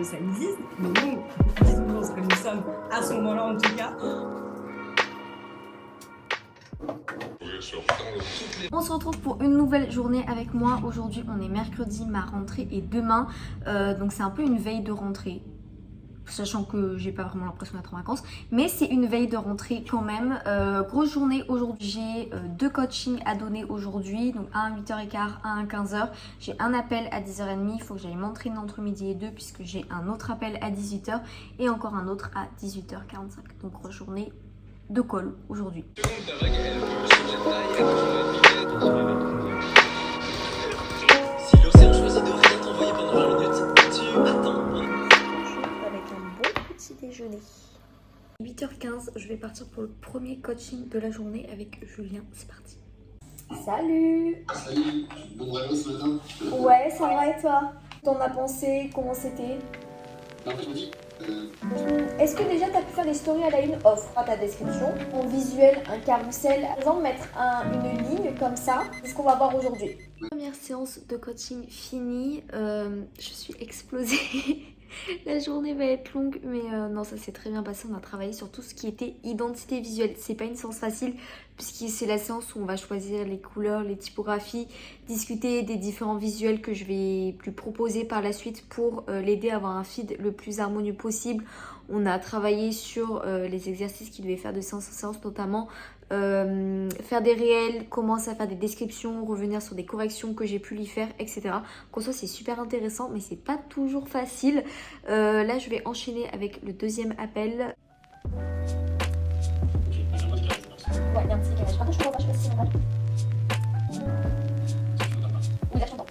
ça existe, mais nous, 19 ans, ce que nous sommes à ce moment-là en tout cas. On se retrouve pour une nouvelle journée avec moi. Aujourd'hui on est mercredi, ma rentrée est demain, donc c'est un peu une veille de rentrée. Sachant que j'ai pas vraiment l'impression d'être en vacances, mais c'est une veille de rentrée quand même. Grosse journée aujourd'hui, j'ai 2 coachings à donner aujourd'hui, donc un à 8h15, un à 15h. J'ai un appel à 10h30, il faut que j'aille m'entraîner entre midi et 2 puisque j'ai un autre appel à 18h et encore un autre à 18h45. Donc grosse journée de call aujourd'hui. Si l'océan choisit de rien t'envoyer pendant 20 minutes, tu attends. Avec un bon petit déjeuner. 8h15, je vais partir pour le premier coaching de la journée avec Julien. C'est parti. Salut! Salut, bon réveil ce matin. Ouais, ça va et toi? T'en as pensé? Comment c'était? Non, mais je me dis, Est-ce que déjà t'as pu faire des stories à la une offre à ta description? En visuel, un carrousel, par exemple mettre une ligne comme ça, c'est ce qu'on va voir aujourd'hui. Première séance de coaching finie, je suis explosée. La journée va être longue, mais non, ça s'est très bien passé. On a travaillé sur tout ce qui était identité visuelle. C'est pas une séance facile, puisque c'est la séance où on va choisir les couleurs, les typographies, discuter des différents visuels que je vais lui proposer par la suite pour l'aider à avoir un feed le plus harmonieux possible. On a travaillé sur les exercices qu'il devait faire de séance en séance, notamment faire des réels, commencer à faire des descriptions, revenir sur des corrections que j'ai pu lui faire, etc. Qu'en soit c'est super intéressant, mais c'est pas toujours facile. Là je vais enchaîner avec le deuxième appel. Ouais, il y a un petit décalage. Par contre je comprends pas, je sais pas si c'est normal. Oui, là je t'entends.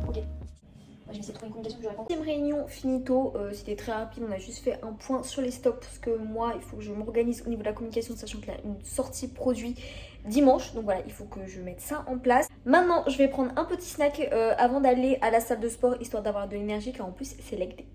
Ok. Moi, je vais essayer de trouver une communication que je réponds. Deuxième réunion finito, c'était très rapide, on a juste fait un point sur les stocks parce que moi il faut que je m'organise au niveau de la communication, sachant qu'il y a une sortie produit dimanche, donc voilà, il faut que je mette ça en place. Maintenant je vais prendre un petit snack avant d'aller à la salle de sport, histoire d'avoir de l'énergie, car en plus c'est leg day.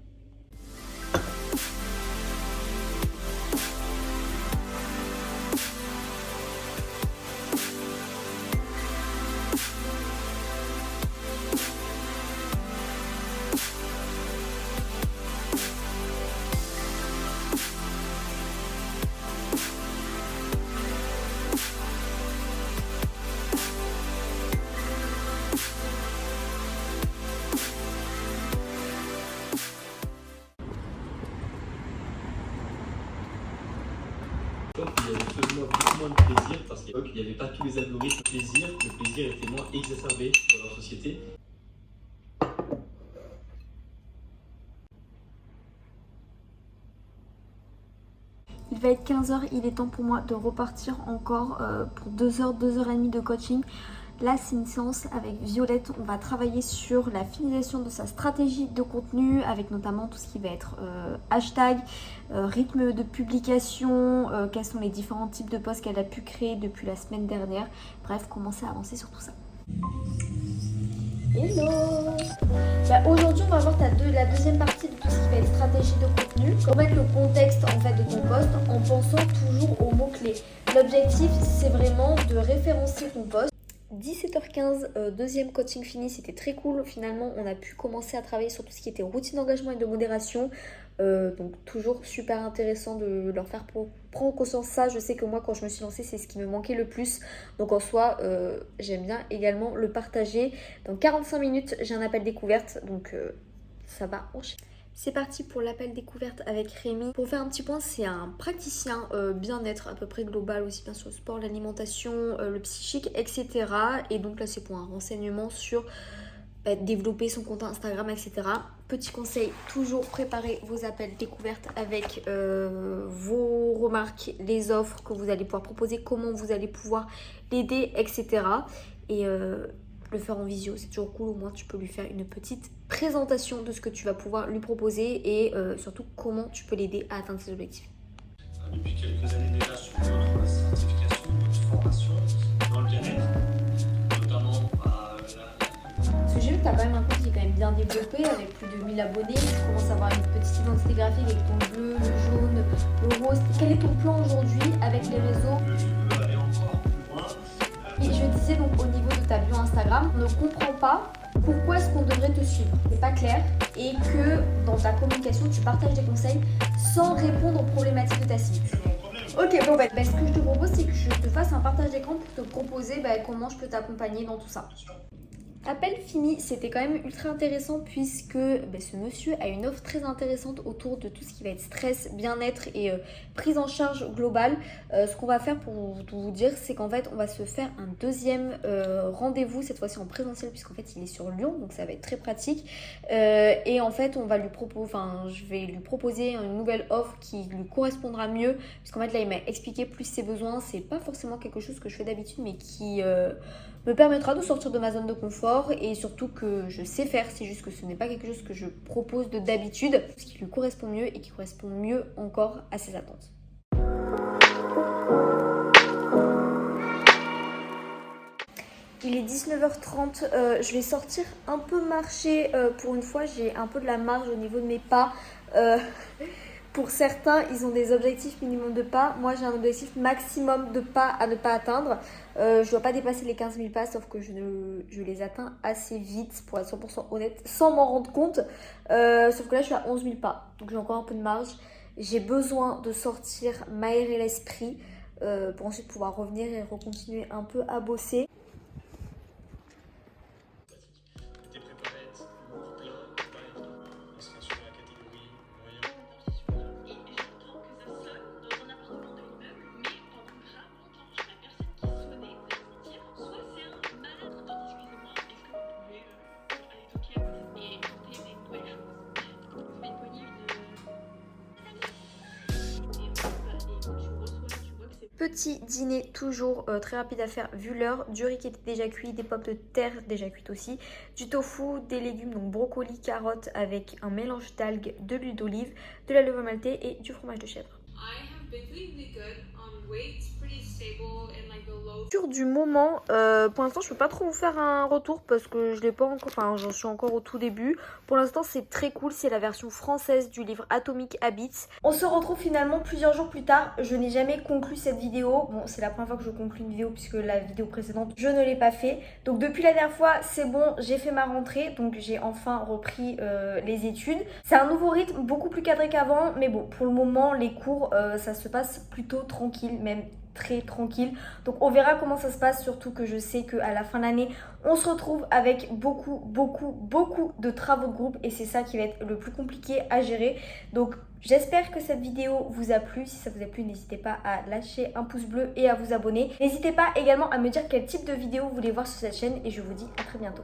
Il y avait beaucoup moins de plaisir parce qu'il n'y avait pas tous les algorithmes de plaisir. Le plaisir était moins exacerbé dans leur société. Il va être 15h, il est temps pour moi de repartir encore pour 2h, 2h30 de coaching. Là, c'est une séance avec Violette. On va travailler sur la finalisation de sa stratégie de contenu, avec notamment tout ce qui va être hashtag, rythme de publication, quels sont les différents types de posts qu'elle a pu créer depuis la semaine dernière. Bref, commencer à avancer sur tout ça. Hello! Aujourd'hui, on va voir la deuxième partie de tout ce qui va être stratégie de contenu. Remettre le contexte en fait de ton post en pensant toujours aux mots-clés. L'objectif, c'est vraiment de référencer ton post. 17h15, deuxième coaching fini, c'était très cool. Finalement, on a pu commencer à travailler sur tout ce qui était routine d'engagement et de modération. Donc toujours super intéressant de leur faire prendre conscience de ça. Je sais que moi, quand je me suis lancée, c'est ce qui me manquait le plus. Donc en soi, j'aime bien également le partager. Dans 45 minutes, j'ai un appel découverte. Donc ça va enchaîner. C'est parti pour l'appel découverte avec Rémi. Pour faire un petit point, c'est un praticien bien-être à peu près global, aussi bien sur le sport, l'alimentation, le psychique, etc. Et donc là, c'est pour un renseignement sur développer son compte Instagram, etc. Petit conseil, toujours préparer vos appels découvertes avec vos remarques, les offres que vous allez pouvoir proposer, comment vous allez pouvoir l'aider, etc. Et le faire en visio, c'est toujours cool. Au moins, tu peux lui faire une petite présentation de ce que tu vas pouvoir lui proposer et surtout comment tu peux l'aider à atteindre ses objectifs. Depuis quelques années déjà sur notre certification, notre formation dans le bien-être, notamment Parce que j'ai vu que tu as quand même un compte qui est quand même bien développé avec plus de 1000 abonnés. Tu commences à avoir une petite identité graphique avec ton bleu, le jaune, le rose. Quel est ton plan aujourd'hui avec les réseaux? je veux aller encore plus loin. Et je disais donc au niveau de ta bio Instagram, on ne comprend pas pourquoi est-ce qu'on devrait te suivre. C'est pas clair et que dans ta communication, tu partages des conseils sans répondre aux problématiques de ta cible. C'est mon problème. Ok, bon ce que je te propose, c'est que je te fasse un partage d'écran pour te proposer comment je peux t'accompagner dans tout ça. Appel fini, c'était quand même ultra intéressant puisque ce monsieur a une offre très intéressante autour de tout ce qui va être stress, bien-être et prise en charge globale. Ce qu'on va faire pour tout vous dire, c'est qu'en fait on va se faire un deuxième rendez-vous, cette fois-ci en présentiel puisqu'en fait il est sur Lyon, donc ça va être très pratique. Et en fait on va lui proposer, je vais lui proposer une nouvelle offre qui lui correspondra mieux puisqu'en fait là il m'a expliqué plus ses besoins. C'est pas forcément quelque chose que je fais d'habitude mais qui me permettra de sortir de ma zone de confort et surtout que je sais faire, c'est juste que ce n'est pas quelque chose que je propose d'habitude, ce qui lui correspond mieux et qui correspond mieux encore à ses attentes. Il est 19h30, je vais sortir un peu marcher pour une fois, j'ai un peu de la marge au niveau de mes pas. Pour certains, ils ont des objectifs minimum de pas. Moi, j'ai un objectif maximum de pas à ne pas atteindre. Je ne dois pas dépasser les 15 000 pas, sauf que je les atteins assez vite, pour être 100% honnête, sans m'en rendre compte. Sauf que là, je suis à 11 000 pas, donc j'ai encore un peu de marge. J'ai besoin de sortir, m'aérer l'esprit, pour ensuite pouvoir revenir et recontinuer un peu à bosser. T'es préparé à être plein, pas être on sera sur la catégorie moyen. Et j'entends que ça sonne dans un appartement de l'immeuble, mais pendant grave longtemps, la personne qui sonnait pouvait se dire soit c'est un malade, excusez-moi, est-ce que vous pouvez aller toquer à côté et tenter des nouvelles choses. Donc vous faites poignée et quand tu reçois, tu vois que c'est Petit dîner toujours très rapide à faire vu l'heure, du riz qui était déjà cuit, des pommes de terre déjà cuites aussi, du tofu, des légumes donc brocoli, carottes avec un mélange d'algues, de l'huile d'olive, de la levure maltée et du fromage de chèvre. I have been really good on weight, pretty stable in like the low. Sur du moment, pour l'instant je peux pas trop vous faire un retour parce que je l'ai pas encore, j'en suis encore au tout début. Pour l'instant c'est très cool, c'est la version française du livre Atomic Habits. On se retrouve finalement plusieurs jours plus tard, je n'ai jamais conclu cette vidéo. Bon, c'est la première fois que je conclue une vidéo puisque la vidéo précédente je ne l'ai pas fait. Donc depuis la dernière fois c'est bon, j'ai fait ma rentrée, donc j'ai enfin repris les études. C'est un nouveau rythme, beaucoup plus cadré qu'avant, mais bon pour le moment les cours ça se passe plutôt tranquille, même très tranquille. Donc on verra comment ça se passe, surtout que je sais qu'à la fin de l'année on se retrouve avec beaucoup de travaux de groupe et c'est ça qui va être le plus compliqué à gérer. Donc j'espère que cette vidéo vous a plu. Si ça vous a plu, n'hésitez pas à lâcher un pouce bleu et à vous abonner. N'hésitez pas également à me dire quel type de vidéo vous voulez voir sur cette chaîne et je vous dis à très bientôt.